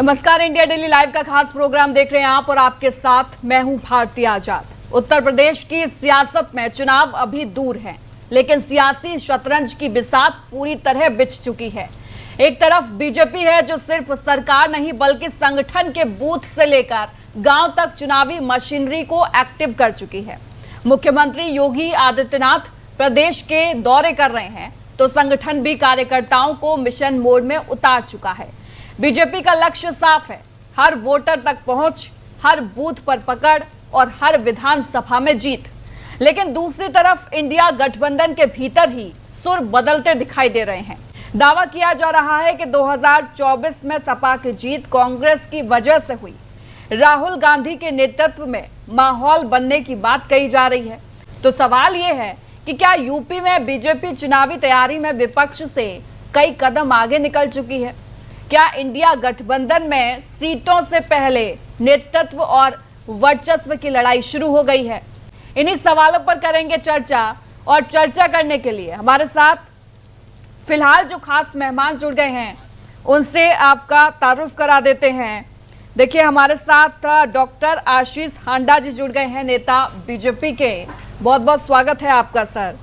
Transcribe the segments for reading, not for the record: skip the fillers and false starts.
नमस्कार, India daily live का खास प्रोग्राम देख रहे हैं आप और आपके साथ मैं हूं भारती आजाद। उत्तर प्रदेश की सियासत में चुनाव अभी दूर है, लेकिन सियासी शतरंज की बिसात पूरी तरह बिछ चुकी है। एक तरफ बीजेपी है जो सिर्फ सरकार नहीं बल्कि संगठन के बूथ से लेकर गांव तक चुनावी मशीनरी को एक्टिव कर चुकी है। मुख्यमंत्री योगी आदित्यनाथ प्रदेश के दौरे कर रहे हैं तो संगठन भी कार्यकर्ताओं को मिशन मोड में उतार चुका है। बीजेपी का लक्ष्य साफ है, हर वोटर तक पहुंच, हर बूथ पर पकड़ और हर विधानसभा में जीत। लेकिन दूसरी तरफ इंडिया गठबंधन के भीतर ही सुर बदलते दिखाई दे रहे हैं। दावा किया जा रहा है कि 2024 में सपा की जीत कांग्रेस की वजह से हुई। राहुल गांधी के नेतृत्व में माहौल बनने की बात कही जा रही है। तो सवाल यह है कि क्या यूपी में बीजेपी चुनावी तैयारी में विपक्ष से कई कदम आगे निकल चुकी है? क्या इंडिया गठबंधन में सीटों से पहले नेतृत्व और वर्चस्व की लड़ाई शुरू हो गई है? इन्हीं सवालों पर करेंगे चर्चा। और चर्चा करने के लिए हमारे साथ फिलहाल जो खास मेहमान जुड़ गए हैं उनसे आपका तारुफ करा देते हैं। देखिए, हमारे साथ डॉक्टर आशीष हांडा जी जुड़ गए हैं, नेता बीजेपी के। बहुत बहुत स्वागत है आपका सर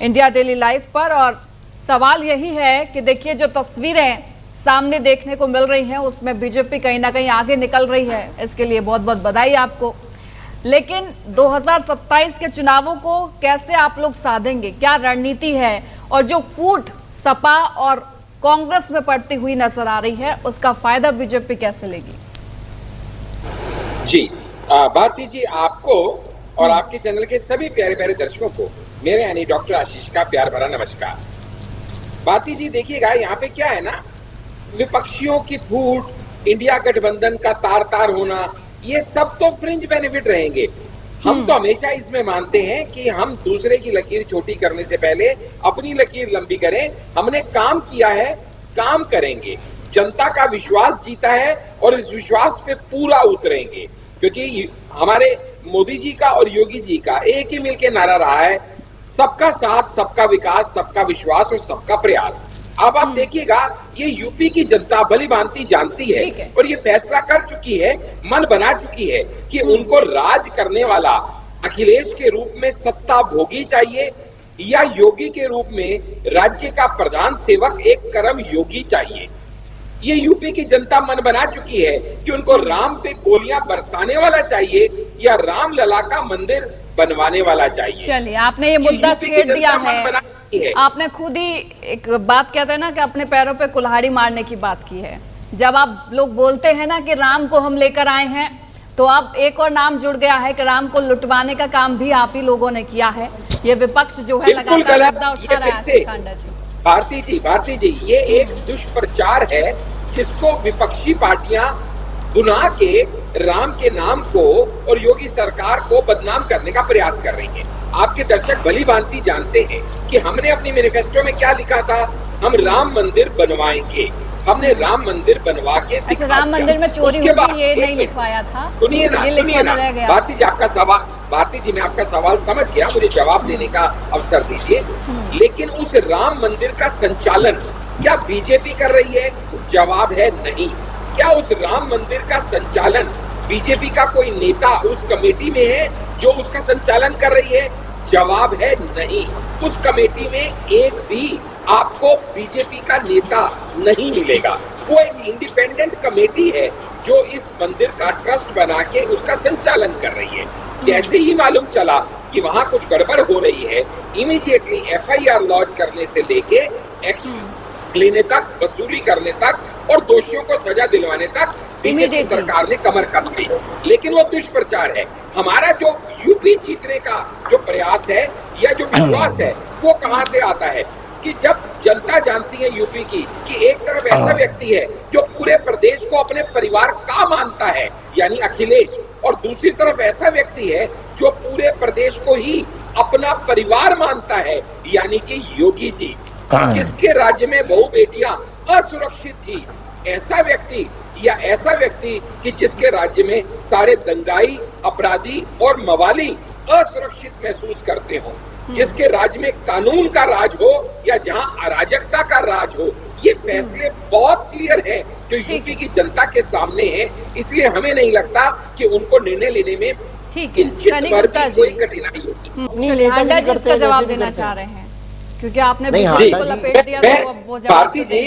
इंडिया डेली लाइव पर। और सवाल यही है कि देखिए, जो तस्वीरें सामने देखने को मिल रही हैं उसमें बीजेपी कहीं ना कहीं आगे निकल रही है, इसके लिए बहुत बहुत बधाई आपको। लेकिन 2027 के चुनावों को कैसे आप लोग साधेंगे? क्या रणनीति है? और जो फूट सपा और कांग्रेस में पड़ती हुई नजर आ रही है उसका फायदा बीजेपी कैसे लेगी? जी भारती जी, आपको और आपके चैनल के सभी प्यारे प्यारे दर्शकों को मेरे यानी डॉक्टर आशीष का प्यार भरा नमस्कार। भारती जी, देखिएगा यहाँ पे क्या है ना, विपक्षियों की फूट, इंडिया गठबंधन का तार तार होना, ये सब तो फ्रिंज बेनिफिट रहेंगे। हम तो हमेशा इसमें मानते हैं कि हम दूसरे की लकीर छोटी करने से पहले अपनी लकीर लंबी करें। हमने काम किया है, काम करेंगे, जनता का विश्वास जीता है और इस विश्वास पे पूरा उतरेंगे। क्योंकि हमारे मोदी जी का और योगी जी का एक ही मिलके नारा रहा है, सबका साथ, सबका विकास, सबका विश्वास और सबका प्रयास। अब आप देखिएगा, ये यूपी की जनता भली भांति जानती है और ये फैसला कर चुकी है, मन बना चुकी है कि उनको राज करने वाला अखिलेश के रूप में सत्ता भोगी चाहिए या योगी के रूप में राज्य का प्रधान सेवक एक कर्म योगी चाहिए। ये यूपी की जनता मन बना चुकी है कि उनको राम पे गोलियां बरसाने वाला चाहिए या राम लला का मंदिर बनवाने वाला चाहिए। चलिए, आपने ये मुद्दा छेड़ दिया है। आपने खुद ही एक बात कहते हैं ना कि अपने पैरों पे कुल्हाड़ी मारने की बात की है। जब आप लोग बोलते हैं ना कि राम को हम लेकर आए हैं, तो अब एक और नाम जुड़ गया है कि राम को लुटवाने का काम भी आप ही लोगों ने किया है। ये विपक्ष जो है लगातार मुद्दा उठा रहा है। भारती जी, ये एक दुष्प्रचार है जिसको विपक्षी पार्टियां बुना के राम के नाम को और योगी सरकार को बदनाम करने का प्रयास कर रही है। आपके दर्शक भली भांति जानते हैं कि हमने अपनी मैनिफेस्टो में क्या लिखा था, हम राम मंदिर बनवाएंगे। हमने राम मंदिर बनवा के अच्छा, राम मंदिर में चोरी हुई ये नहीं लिखवाया था। सुनिए ना भारती जी, आपका सवाल, भारती जी मैं आपका सवाल समझ गया, मुझे जवाब देने का अवसर दीजिए। लेकिन उस राम मंदिर का संचालन क्या बीजेपी कर रही है? जवाब है नहीं। क्या उस राम मंदिर का संचालन बीजेपी का कोई नेता उस कमेटी में है जो उसका संचालन कर रही है? जवाब है नहीं। उस कमेटी में एक भी आपको बीजेपी का नेता नहीं मिलेगा। वो एक इंडिपेंडेंट कमेटी है जो इस मंदिर का ट्रस्ट बना के उसका संचालन कर रही है। जैसे ही मालूम चला कि वहां कुछ गड़बड़ हो रही है, इमीडिएटली FIR लॉन्च करने से लेके एक्शन लेने तक, वसूली करने तक और दोषियों को सजा दिलवाने तक बीजेपी सरकार ने कमर कस ली। लेकिन वो दुष्प्रचार है। हमारा जो यूपी जीतने का जो प्रयास है या जो विश्वास है, वो कहां से आता है कि जब जनता जानती है यूपी की कि एक तरफ ऐसा व्यक्ति है जो पूरे प्रदेश को अपने परिवार का मानता है यानी अखिलेश, और दूसरी तरफ ऐसा व्यक्ति है जो पूरे प्रदेश को ही अपना परिवार मानता है यानी कि योगी जी, जिसके राज्य में बहु बेटियां असुरक्षित थी। ऐसा व्यक्ति कि जिसके राज्य में सारे दंगाई, अपराधी और मवाली असुरक्षित महसूस करते हो, जिसके राज्य में कानून का राज हो या जहां अराजकता का राज हो, ये फैसले बहुत क्लियर हैं जो यूपी की जनता के सामने हैं, इसलिए हमें नहीं लगता कि उनको निर्णय लेने में ठीक है सनी गुप्ता जी, कोई कठिनाई होगी। चलिए हांडा जी इसका जवाब देना चाह रहे हैं क्योंकि आपने बीजेपी को लपेट दिया तो अब वो जवाब भारती जी,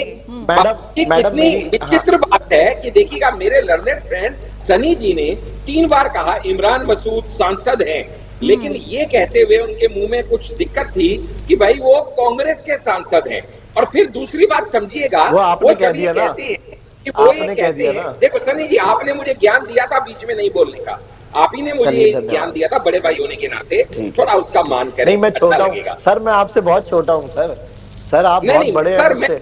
कितनी विचित्र बात है कि देखिएगा, मेरे लर्नेड फ्रेंड सनी जी ने 3 बार कहा इमरान मसूद सांसद हैं, लेकिन ये कहते हुए उनके मुंह में कुछ दिक्कत थी कि भाई वो कांग्रेस के सांसद हैं। और फिर दूसरी बात समझिएगा, वो जब ये कहते हैं कि वो ये कहते हैं, देखो सनी जी आपने मुझे ज्ञान दिया था बीच में नहीं बोलने का, आप ही ने मुझे ज्ञान दिया था बड़े भाई होने के नाते, थोड़ा उसका मान करें। नहीं मैं छोटा हूँ सर, मैं आपसे बहुत छोटा हूँ सर आप बहुत बड़े हैं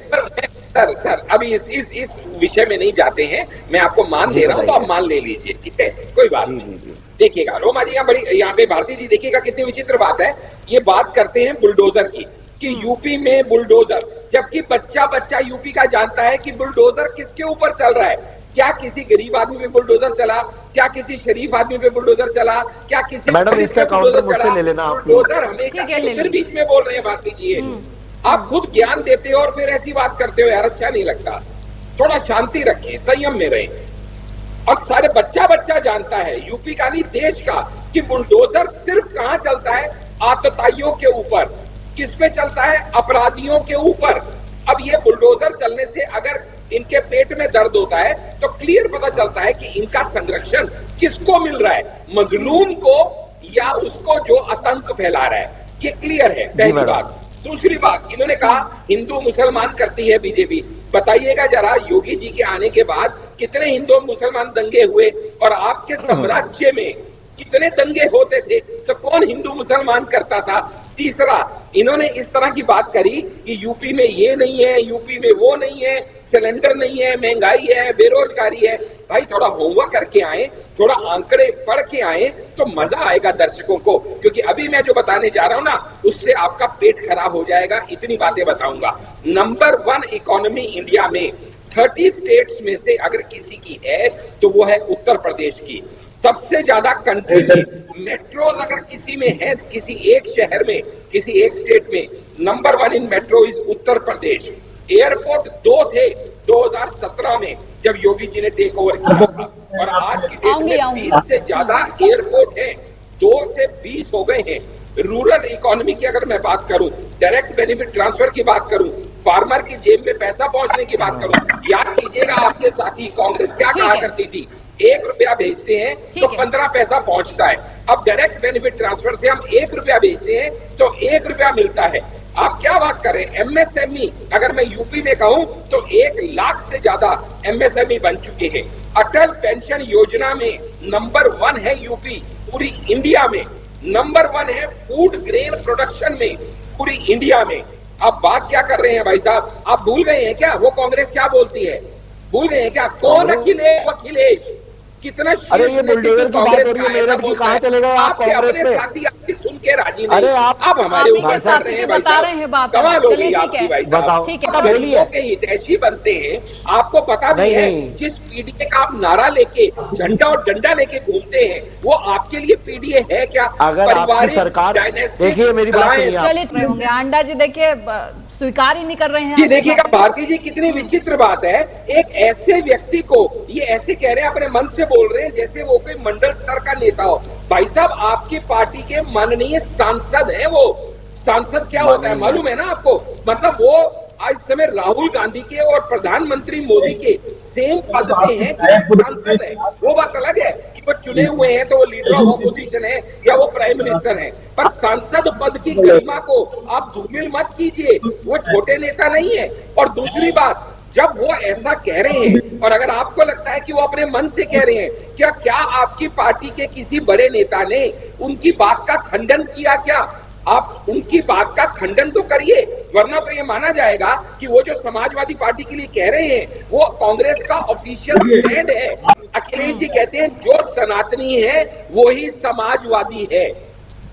सर अभी इस विषय में नहीं जाते हैं, मैं आपको मान दे रहा हूँ तो आप मान ले लीजिए, ठीक है, कोई बात नहीं। देखिएगा रोमा जी यहाँ बड़ी, यहाँ पे भारती जी देखिएगा कितनी विचित्र बात है, ये बात करते हैं बुलडोजर की कि यूपी में बुलडोजर, जबकि बच्चा बच्चा यूपी का जानता है कि बुलडोजर किसके ऊपर चल रहा है। क्या किसी गरीब आदमी पे बुलडोजर चला, क्या किसी शरीफ आदमी पे बुलडोजर चला, क्या किसी मैडम इसका काउंटर मुझसे ले लेना। बुलडोजर हमेशा फिर बीच में बोल रहे हैं भारती जी, आप खुद ज्ञान देते हो और फिर ऐसी बात करते हो यार, अच्छा नहीं लगता। थोड़ा शांति रखिए, संयम में रहें। और सारे बच्चा बच्चा जानता है यूपी का नहीं देश का कि बुलडोजर सिर्फ कहां चलता है, आतताइयों के ऊपर। किस पे चलता है? अपराधियों के ऊपर। अब ये बुलडोजर चलने से अगर इनके पेट में दर्द होता है तो क्लियर पता चलता है कि इनका संरक्षण किसको मिल रहा है, मजलूम को या उसको जो आतंक फैला रहा है। ये क्लियर है, पहली बात। दूसरी बात, इन्होंने कहा हिंदू मुसलमान करती है बीजेपी। बताइएगा जरा, योगी जी के आने के बाद कितने हिंदू मुसलमान दंगे हुए और आपके साम्राज्य में कितने दंगे होते थे, तो कौन हिंदू मुसलमान करता था? तीसरा, इन्होंने इस तरह की बात करी कि यूपी में ये नहीं है, यूपी में वो नहीं है, सिलेंडर नहीं है, महंगाई है, बेरोजगारी है। भाई थोड़ा होमवर्क करके आए, थोड़ा आंकड़े पढ़ के आए तो मजा आएगा दर्शकों को, क्योंकि अभी मैं जो बताने जा रहा हूं ना उससे आपका पेट खराब हो जाएगा। इतनी बातें बताऊंगा। नंबर 1 इकोनॉमी इंडिया में 30 स्टेट्स में से अगर किसी की है तो वो है उत्तर प्रदेश की। सबसे ज्यादा कंट्री में मेट्रोज अगर किसी में है, किसी एक शहर में, किसी एक स्टेट में, number 1 in metro is Uttar Pradesh. Airport 2 थे 2017 में जब योगी जी ने टेक ओवर किया था, और आज की डेट में 20 से ज्यादा एयरपोर्ट हैं, 2 से 20 हो गए हैं। रूरल इकोनॉमी की अगर मैं बात करूं, डायरेक्ट बेनिफिट ट्रांसफर की बात करूं, फार्मर की जेब में पैसा पहुंचने की बात करूं, याद कीजिएगा आपके साथी कांग्रेस क्या कहा करती थी, 1 रुपया भेजते हैं तो 15 पैसा पहुंचता है। अब डायरेक्ट बेनिफिट ट्रांसफर से हम 1 रुपया भेजते हैं तो 1 रुपया मिलता है। आप क्या बात कर रहे हैं? एमएसएमई अगर मैं यूपी में कहूं तो 1 लाख से ज्यादा एमएसएमई बन चुके हैं। अटल पेंशन योजना में नंबर 1 है यूपी पूरी इंडिया में। नंबर 1 है फूड ग्रेन प्रोडक्शन में पूरी इंडिया में। आप बात क्या कर रहे हैं भाई साहब? आप भूल गए हैं क्या वो कांग्रेस क्या बोलती है? भूल गए हैं क्या? कौन अखिलेश कितना? अरे ये बुलडोजर की बात हो रही है, मेरा भी कहां चलेगा? आप कांग्रेस में साथी आपकी सुन के राजी नहीं। अरे आप हमारे ऊपर कर रहे हैं भाई साहब, कमाल हो गई आपकी भाई साहब। लोगों के हितैषी बनते हैं, आपको पता भी है जिस पीडीए का आप नारा लेके झंडा और डंडा लेके घूमते हैं वो आपके लिए पीडीए है क्या? अगर आपकी सरकार, देखिए मेरी बात चलिए होंगे आंडा जी, देखिए स्वीकार ही नहीं कर रहे हैं जी। देखिएगा भारती जी कितनी विचित्र बात है, एक ऐसे व्यक्ति को ये ऐसे कह रहे हैं, अपने मन से बोल रहे हैं जैसे वो कोई मंडल स्तर का नेता हो। भाई साहब आपकी पार्टी के माननीय सांसद हैं वो। सांसद क्या होता है मालूम है ना आपको? मतलब वो आज समय राहुल गांधी के और प्रधानमंत्री मोदी के सेम पद पे हैं कि सांसद है। वो बात अलग है कि वो चुने हुए हैं तो वो लीडर ऑफ ऑपोजिशन है या वो प्राइम मिनिस्टर है, पर सांसद पद की गरिमा को आप धूमिल मत कीजिए, वो छोटे नेता नहीं है। और दूसरी बात, जब वो ऐसा कह रहे हैं और अगर आपको लगता है कि वो अपने मन से कह रहे हैं, क्या आपकी पार्टी के किसी बड़े नेता ने उनकी बात का खंडन किया क्या? आप उनकी बात का खंडन तो करिए, वरना तो ये माना जाएगा कि वो जो समाजवादी पार्टी के लिए कह रहे हैं वो कांग्रेस का ऑफिशियल स्टैंड है। अखिलेश जी कहते हैं जो सनातनी है वही समाजवादी है,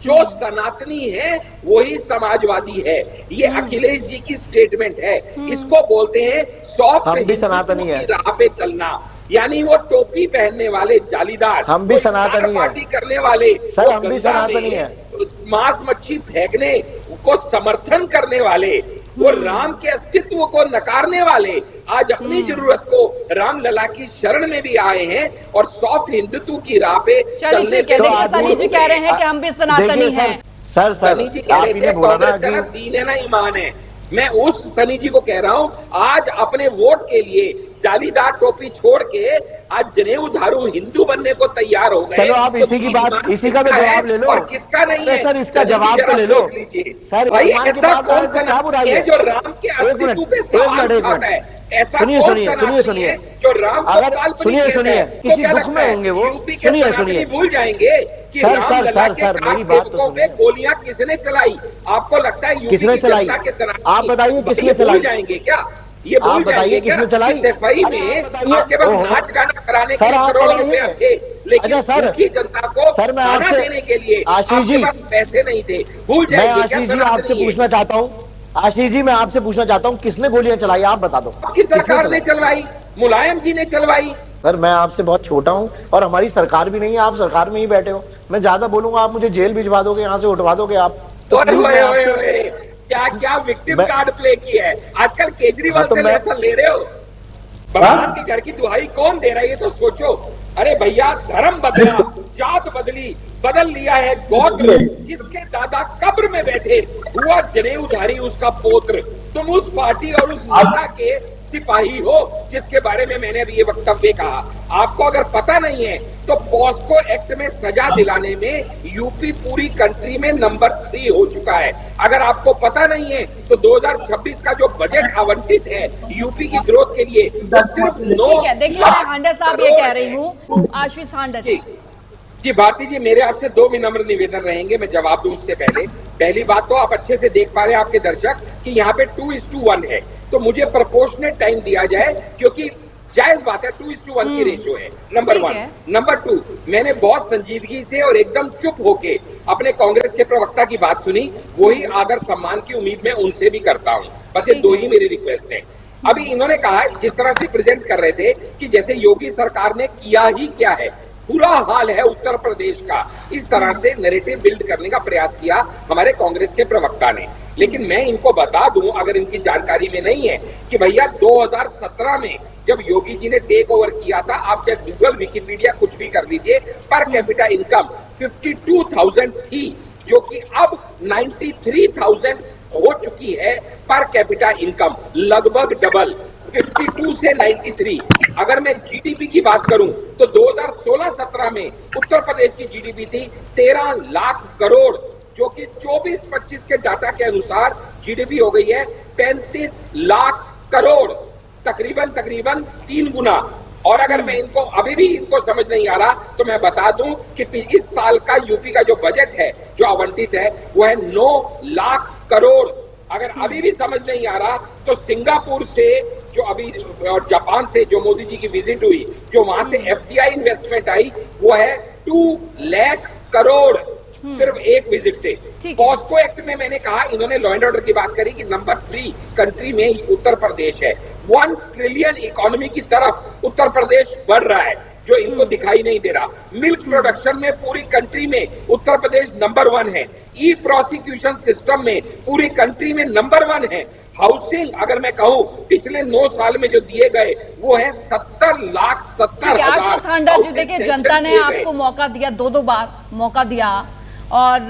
जो सनातनी है वही समाजवादी है। ये अखिलेश जी की स्टेटमेंट है। इसको बोलते हैं सॉफ्ट सनातनी है राह पे चलना, यानी वो टोपी पहनने वाले जालीदार, हम भी सनातनी पार्टी करने वाले, सर हम भी सनातनी है, मांस मच्छी फेंकने को समर्थन करने वाले, वो राम के अस्तित्व को नकारने वाले आज अपनी जरूरत को रामलला की शरण में भी आए हैं और सॉफ्ट हिंदुत्व की राह पे चलने के सनी जी कह रहे हैं कि हम भी सनातनी हैं। सनी जी कह रहे थे कांग्रेस का ना दीन है ना ईमान है। मैं उस सनी जी को कह रहा हूं, आज अपने वोट के लिए जालीदार टोपी छोड़ के आज जनेऊधारू हिंदू बनने को तैयार हो गए। चलो आप इसी की बात, इसी का भी जवाब ले लो और किसका नहीं है सर, इसका जवाब तो ले लो सर। भाई ऐसा कौन सा है जो राम के अस्तित्व पे सवाल उठाता है? ऐसा कौन सा नाम है जो राम को काल्पनिक कहता है? किसी दुख में होंगे वो, यूपी के सनातनी भूल जाएंगे कि रामलला के सेवकों पे गोलियां किसने चलाई? आपको लगता है यूपी की जनता के सनातनी आप बताइए किसने चलाई? भूल जाएंगे क्या? ये भूल जाएंगे किसने चलाई? सफाई में आपके पास नाच गाना कराने के करोड़ों रुपया थे, लेकिन यूपी जनता को खाना देने के लिए आपके पास पैसे नहीं थे। भूल जाएंगे क्या? आशीष जी आपसे पूछना चाहता हूँ, आशीष जी मैं आपसे पूछना चाहता हूँ, किसने गोलियां चलाई आप बता दो। आपकी सरकार ने चलवाई, मुलायम जी ने चलवाई। सर मैं आपसे बहुत छोटा हूँ और हमारी सरकार भी नहीं है, आप सरकार में ही बैठे हो। मैं ज्यादा बोलूंगा आप मुझे जेल भिजवा दोगे, यहाँ से उठवा दोगे आप। क्या क्या विक्टिम कार्ड प्ले किया है आजकल केजरीवाल से लेसन ले रहे हो? भगवान के घर की दुहाई कौन दे रहा है ये तो सोचो। अरे भैया धर्म बदला, जात बदली, बदल लिया है गोत्र। जिसके दादा कब्र में बैठे हुआ जनेऊधारी उसका पोत्र। तुम उस पार्टी और उस नेता के सिपाही हो जिसके बारे में मैंने अभी ये वक्तव्य कहा। आपको अगर पता नहीं है तो पॉस्को एक्ट में सजा दिलाने में यूपी पूरी कंट्री में नंबर 3 हो चुका है। अगर आपको पता नहीं है तो 2026 का जो बजट आवंटित है यूपी की ग्रोथ के लिए वो सिर्फ 9 देखिए मैं हांडा साहब ये कह रही हूँ, आशीष हांडा जी भारती जी मेरे आपसे 2 विनम्र निवेदन रहेंगे। मैं जवाब दूं उससे पहले पहली बात तो आप अच्छे से देख पा रहे हैं आपके दर्शक कि यहाँ पे 2:1 है, तो मुझे प्रोपोर्शनेट टाइम दिया जाए क्योंकि जायज बात है 2:1 की रेशियो है। नंबर 1। नंबर 2 मैंने बहुत संजीदगी से और एकदम चुप होके अपने कांग्रेस के प्रवक्ता की बात सुनी, वही आदर सम्मान की उम्मीद मैं उनसे भी करता हूँ। बस ये 2 ही मेरी रिक्वेस्ट है। अभी इन्होंने कहा जिस तरह से प्रेजेंट कर रहे थे कि जैसे योगी सरकार ने किया ही क्या है, बुरा हाल है उत्तर प्रदेश का, इस तरह से नैरेटिव बिल्ड करने का प्रयास किया हमारे कांग्रेस के प्रवक्ता ने। लेकिन मैं इनको बता दूं अगर इनकी जानकारी में नहीं है कि भैया 2017 में जब योगी जी ने टेक ओवर किया था, आप चाहे गूगल विकिपीडिया कुछ भी कर दीजिए, पर कैपिटा इनकम 52,000 थी जो कि अब 93,000 हो चुकी है पर कैपिटा इनकम, लगभग डबल 52 से 93। अगर मैं जीडीपी की बात करूं तो 2016-17 में उत्तर प्रदेश की जीडीपी थी 13 लाख करोड़ जो कि 24-25 के डाटा के अनुसार जीडीपी हो गई है 35 लाख करोड़, तकरीबन 3 गुना। और अगर मैं इनको अभी भी इनको समझ नहीं आ रहा तो मैं बता दूं कि इस साल का यूपी का जो बजट है जो आवंटित है वो है 9 लाख करोड़। अगर अभी भी समझ नहीं आ रहा तो सिंगापुर से जो अभी और जापान से जो मोदी जी की विजिट हुई, जो वहां से एफडीआई इन्वेस्टमेंट आई वो है 2 लाख करोड़ सिर्फ एक विजिट से। पॉस्को एक्ट में मैंने कहा, इन्होंने लॉ एंड ऑर्डर की बात करी कि नंबर 3 कंट्री में उत्तर प्रदेश है। 1 ट्रिलियन इकोनॉमी की तरफ उत्तर प्रदेश बढ़ रहा है जो इनको दिखाई नहीं दे रहा। मिल्क प्रोडक्शन में पूरी कंट्री में उत्तर प्रदेश नंबर 1 है। ई प्रोसिक्यूशन सिस्टम में पूरी कंट्री में नंबर 1 है। हाउसिंग अगर मैं कहूँ पिछले 9 साल में जो दिए गए वो है 70,70,000। देखिए जनता ने आपको मौका दिया, 2 बार मौका दिया और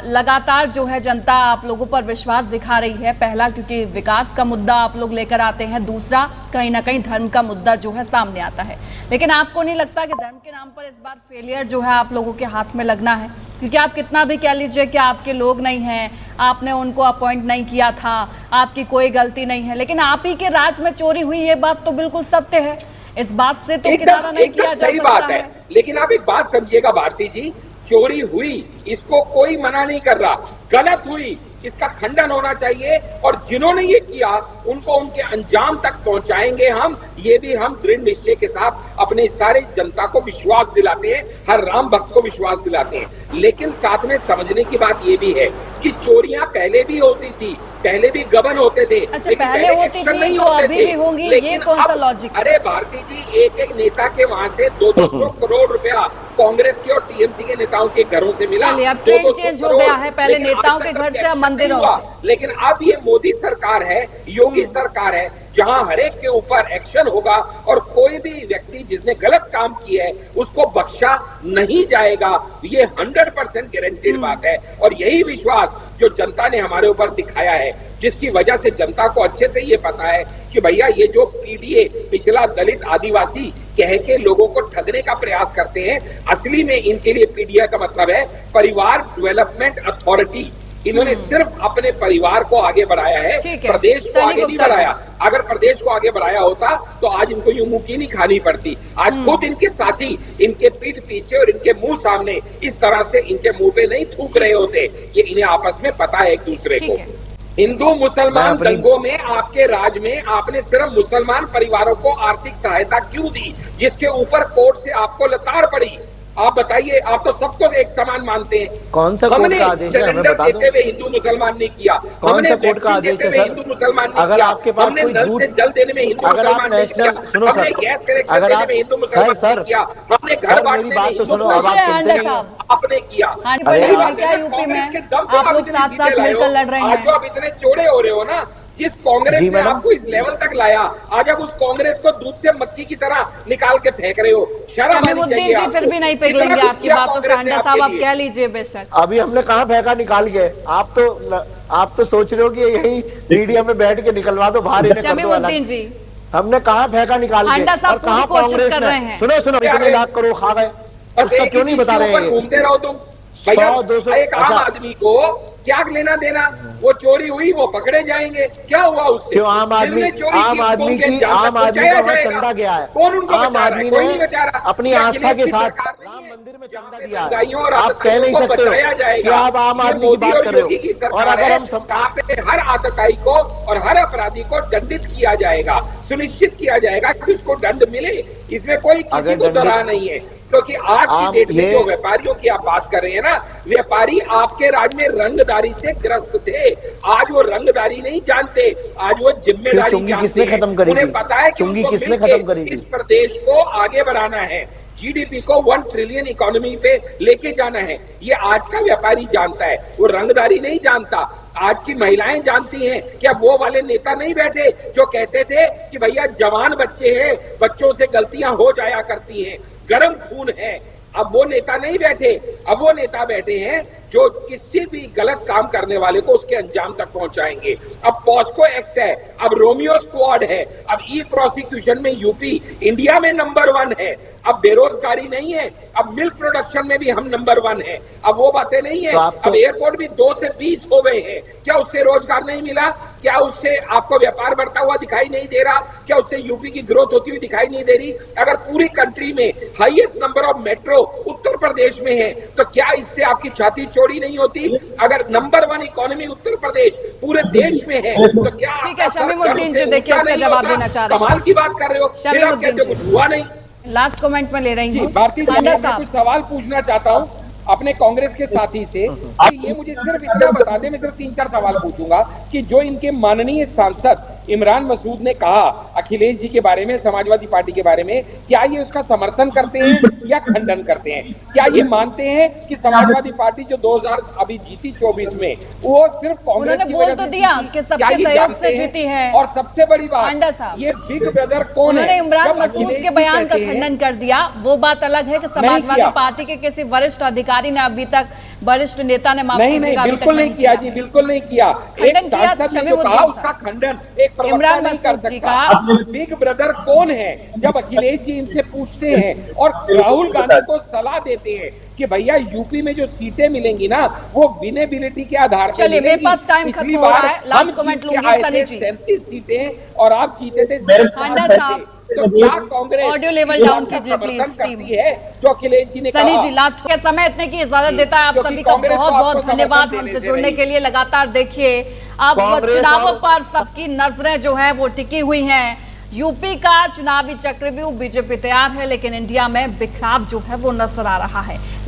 लगातार जो है जनता आप लोगों पर विश्वास दिखा रही है। पहला क्योंकि विकास का मुद्दा आप लोग लेकर आते हैं, दूसरा कहीं ना कहीं धर्म का मुद्दा जो है सामने आता है। लेकिन आपको नहीं लगता कि धर्म के नाम पर इस बार फेलियर जो है आप लोगों के हाथ में लगना है? क्योंकि आप कितना भी कह लीजिए कि आपके लोग नहीं हैं, आपने उनको अपॉइंट नहीं किया था, आपकी कोई गलती नहीं है, लेकिन आप ही के राज में चोरी हुई ये बात तो बिल्कुल सत्य है। इस बात से तो किनारा नहीं किया जा सकता बात है। लेकिन आप एक बात समझिएगा भारती जी, चोरी हुई इसको कोई मना नहीं कर रहा, गलत हुई इसका खंडन होना चाहिए और जिन्होंने ये किया उनको उनके अंजाम तक पहुंचाएंगे हम। ये भी हम दृढ़ निश्चय के साथ अपने सारे जनता को विश्वास दिलाते हैं, हर राम भक्त को विश्वास दिलाते हैं। लेकिन साथ में समझने की बात ये भी है कि चोरियां पहले भी होती थी, पहले भी गबन होते थे। अच्छा, लेकिन पहले होती एक्शन थी नहीं तो होते अभी थे। भी होंगी, ये लेकिन कौन सा अब- लॉजिक? अरे भारती जी, एक एक नेता के वहां से 200 करोड़ रुपया कांग्रेस के और टीएमसी के नेताओं के घरों से मिला। चलिए, अब ट्रेंड 200 चेंज हो करोड़। गया है, पहले लेकिन आज नेताओं तक के घर से, एक्शन अब नहीं मंदिरों हुआ। से। लेकिन अब ये मोदी सरकार है, योगी सरकार है, जहां हरेक के ऊपर एक्शन होगा और कोई भी व्यक्ति जिसने गलत काम किया है उसको बख्शा नहीं जाएगा। ये 100% गारंटीड बात है। और यही विश्वास जो जनता ने हमारे ऊपर दिखाया है, जिसकी वजह से जनता को अच्छे से ये पता है कि भैया ये जो पीडीए, पिछला दलित आदिवासी कह के लोगों को ठगने का प्रयास करते हैं, असली में इनके लिए पीडीए का मतलब है परिवार डेवलपमेंट अथॉरिटी। इन्होंने सिर्फ अपने परिवार को आगे बढ़ाया है, प्रदेश को आगे नहीं बढ़ाया। अगर प्रदेश को आगे बढ़ाया होता तो आज इनको यूं मुंह की नहीं खानी पड़ती। आज खुद इनके साथी इनके पीठ पीछे और इनके मुंह सामने इस तरह से इनके मुंह पे नहीं थूक रहे होते। ये इन्हें आपस में पता है एक दूसरे को। हिंदू मुसलमान दंगों में आपके राज में आपने सिर्फ मुसलमान परिवारों को आर्थिक सहायता क्यों दी, जिसके ऊपर कोर्ट से आपको लताड़ पड़ी? आप बताइए, आप तो सबको एक समान मानते हैं। कौन सा कोर्ट का आदेश है, हमें बता दो। देते हुए हिंदू मुसलमान नहीं किया। कौन सा कोर्ट का आदेश है सर? हिंदू मुसलमान नहीं अगर किया। आपके पास हमने कोई नल से जल देने में हिंदू मुसलमान नहीं किया। हमने गैस कनेक्शन देने में हिंदू मुसलमान नहीं किया। हमने घर बांटने में हिंदू मुसलमान आपने किया। क्या यूपी में आप लोग साथ साथ मिलकर लड़ रहे हैं? आज जो आप इतने चौड़े हो रहे हो ना, जिस कांग्रेस ने आपको इस लेवल तक लाया, आज आप उस कांग्रेस को दूध से मक्खी की तरह निकाल के फेंक रहे हो। शमीमुद्दीन जी फिर भी नहीं पिघलेंगे आपकी बातों से। अंडा साहब, आप क्या लीजिए बेशक। अभी हमने कहाँ फेंका निकाल के? आप तो सोच रहे हो कि यही मीडिया में बैठ के निकलवा दो बाहर। शमीमुद्दीन जी, हमने कहाँ फेंका निकाल के? और कहाँ कोशिश कर रहे हैं? सुनो, इतने लाख करोड़ खा गए, उसका क्यों नहीं बता रहे हैं? घूमते रहो तुम भैया। एक आम आदमी को क्या लेना देना? वो चोरी हुई, वो पकड़े जाएंगे, क्या हुआ उससे? क्यों आम आदमी का चंदा गया है? कौन उनको आम आदमी ने अपनी आस्था के साथ राम मंदिर में चंदा दिया है। आप कह नहीं सकते हो कि आप आम आदमी की बात कर रहे हो। और अगर हम कहाँ पे हर आतताई को और हर अपराधी को दंडित किया जाएगा, सुनिश्चित किया जाएगा कि उसको दंड मिले, इसमें कोई किसी को डरा नहीं है। क्योंकि आज की डेट में जो व्यापारियों की आप बात कर रहे हैं ना, व्यापारी आपके राज में रंगदारी से ग्रस्त थे। आज वो रंगदारी नहीं जानते, आज वो जिम्मेदारी जानते हैं। उन्हें पता है कि उनको मिलके इस प्रदेश को आगे बढ़ाना है, जीडीपी को 1 ट्रिलियन इकोनॉमी पे लेके जाना है। ये आज का व्यापारी जानता है, वो रंगदारी नहीं जानता। आज की महिलाएं जानती हैं। क्या वो वाले नेता नहीं बैठे जो कहते थे कि भैया जवान बच्चे हैं, बच्चों से गलतियां हो जाया करती हैं, गर्म खून है? अब वो नेता नहीं बैठे, अब वो नेता बैठे हैं जो किसी भी गलत काम करने वाले को उसके अंजाम तक पहुंचाएंगे। अब पॉस्को एक्ट है, अब रोमियो स्क्वाड है, अब ई प्रोसिक्यूशन में यूपी इंडिया में नंबर 1 है। अब बेरोजगारी नहीं है, अब मिल्क प्रोडक्शन में भी हम नंबर 1 है। अब वो बातें नहीं है। अब एयरपोर्ट भी 2 से 20 हो गए हैं। क्या उससे रोजगार नहीं मिला? क्या उससे आपको व्यापार बढ़ता हुआ दिखाई नहीं दे रहा? क्या उससे यूपी की ग्रोथ होती हुई दिखाई नहीं दे रही? अगर पूरी कंट्री में highest number of metro Uttar Pradesh में है, तो क्या इससे आपकी छाती चौड़ी नहीं होती? अगर नंबर 1 इकोनॉमी उत्तर प्रदेश पूरे देश में है, तो क्या? ठीक है शमीमुद्दीन जी, देखिए इसका जवाब देना चाह रहे हैं। कमाल की बात कर रहे हो, फिर आप कहते हो कुछ हुआ नहीं। लास्ट कमेंट में ले रही हूँ। भारतीय जनता पार्टी, कुछ सवाल पूछना चाहता हूँ अपने कांग्रेस के साथी से कि ये मुझे सिर्फ इतना बता दें, मैं सिर्फ 3-4 सवाल पूछूंगा कि जो इनके माननीय सांसद इमरान मसूद ने कहा अखिलेश जी के बारे में, समाजवादी पार्टी के बारे में, क्या ये उसका समर्थन करते हैं या खंडन करते हैं? क्या ये मानते हैं कि समाजवादी पार्टी जो 2000 अभी जीती 24 में, वो सिर्फ कांग्रेस की वजह से दिया कि सबके सहयोग से जीती है? और सबसे बड़ी बात, ये बिग ब्रदर कौन है? इमरान मसूद के बयान का खंडन कर दिया। वो बात अलग है कि समाजवादी पार्टी के किसी वरिष्ठ अधिकारी ने अभी तक, वरिष्ठ नेता ने नहीं, बिल्कुल नहीं किया जी, बिल्कुल नहीं किया। एक सांसद ने जो कहा उसका खंडन एक प्रवक्ता नहीं कर सकता। बिग ब्रदर कौन है? जब अखिलेश जी इनसे पूछते हैं और राहुल गांधी को सलाह देते हैं कि भैया यूपी में जो सीटें मिलेंगी ना, वो विनेबिलिटी के आधार पर चलिए, मेरे पास टाइम खत्म हो रहा है, लास्ट कमेंट लूंगी। सनी जी, 37 सीटें और आप जीते थे। तो क्या कांग्रेस ऑडियो लेवल डाउन कीजिए प्लीज टीम है जो अखिलेश जी ने कहा? सनी जी, लास्ट के समय इतने की इजाजत देता है। आप सभी का बहुत बहुत धन्यवाद हमसे जुड़ने के लिए। लगातार देखिए, अब चुनावों पर सबकी नजरें जो है वो टिकी हुई हैं। यूपी का चुनावी चक्रव्यूह बीजेपी तैयार है, लेकिन इंडिया में बिखराव जो है वो नजर आ रहा है।